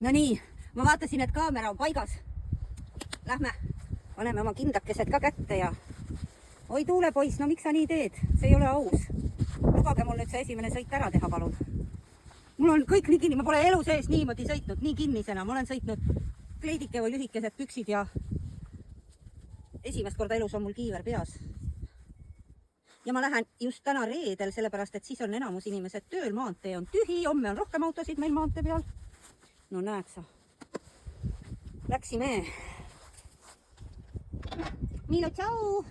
No nii, ma vaatasin, et kaamera on paigas. Lähme, paneme oma kindakesed ka kätte ja... Oi tuulepoiss, no miks sa nii teed? See ei ole aus. Lubage mul nüüd see esimene sõit ära teha, palun. Mul on kõik nii kinni, ma pole elu sees niimoodi sõitnud, nii kinnisena. Ma olen sõitnud kleidike või lühikesed püksid ja esimest korda elus on mul kiiver peas. Ja ma lähen just täna reedel, sellepärast, et siis on enamus inimesed tööl, maantee on tühi, homme on rohkem autosid meil maantee peal. No näed sa. Läksime. Miilo, tšau!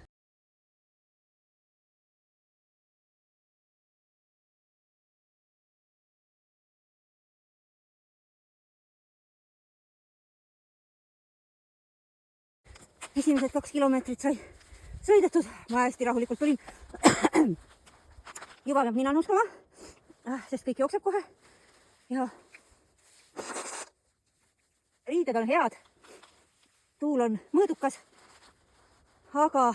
Esimesed 2 kilomeetrit sai sõidetud. Ma hästi rahulikult tulin. Juba peab nina nuskama, sest kõik jookseb kohe. Ja riided on head. Tuul on mõõdukas. Aga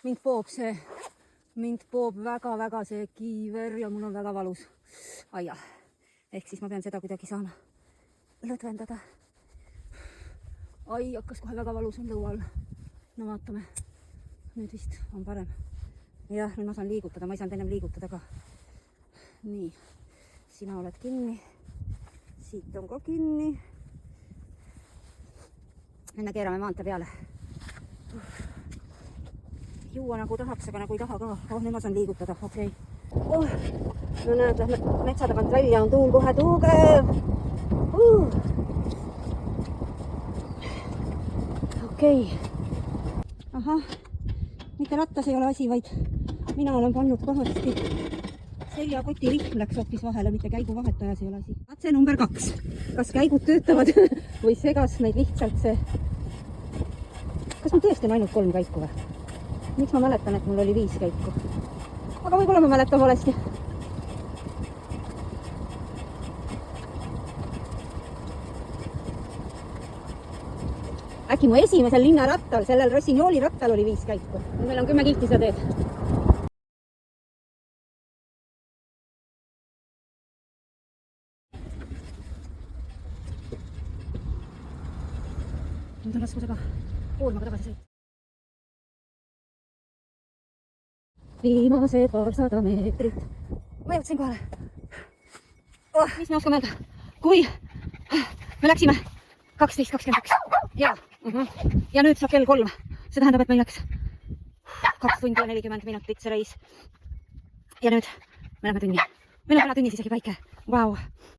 mind poob väga-väga see kiiver ja mul on väga valus. Aia. Ehk siis ma pean seda kuidagi saama lõdvendada. Ai, hakkas kohe väga valus on lõua all. No vaatame. Nüüd vist on parem. Jah, nüüd ma saan liigutada. Ma ei saanud ennem liigutada ka. Nii. Sina oled kinni. Siit on ka kinni. Enne keerame maante peale. Juua nagu tahaks, aga nagu ei taha ka. Nüüd ma saan liigutada. Okei. No näed, lähme metsa tagant välja. On tuul kohe tugev. Okei. Ahah, mitte rattas ei ole asi, vaid mina olen pannud pahasti. Seljakoti rihm läks hoopis vahele, mitte käigu vahetajas ei ole asi. Katse number 2. Kas käigud töötavad või segas neid lihtsalt see... Kas mul tõesti on ainult 3 käiku või? Miks ma mäletan, et mul oli 5 käiku? Aga võib-olla ma mäletan valesti. Äkki mu esimesel linnarattal, sellel Rossignoli rattal oli 5 käiku. Meil on 10 kilti seda teed. Nüüd on raskusega koormaga tagasi sõit. Viimased 200 meetrit. Ma jõudsin kohale. Mis me oskame öelda? Kui me läksime 12.22. Ja nüüd saab kell 3. See tähendab, et meil läks 2 tundi ja 40 minutit see reis. Ja nüüd me lähme tunni. Meil on täna tunnis isegi päike. Vau.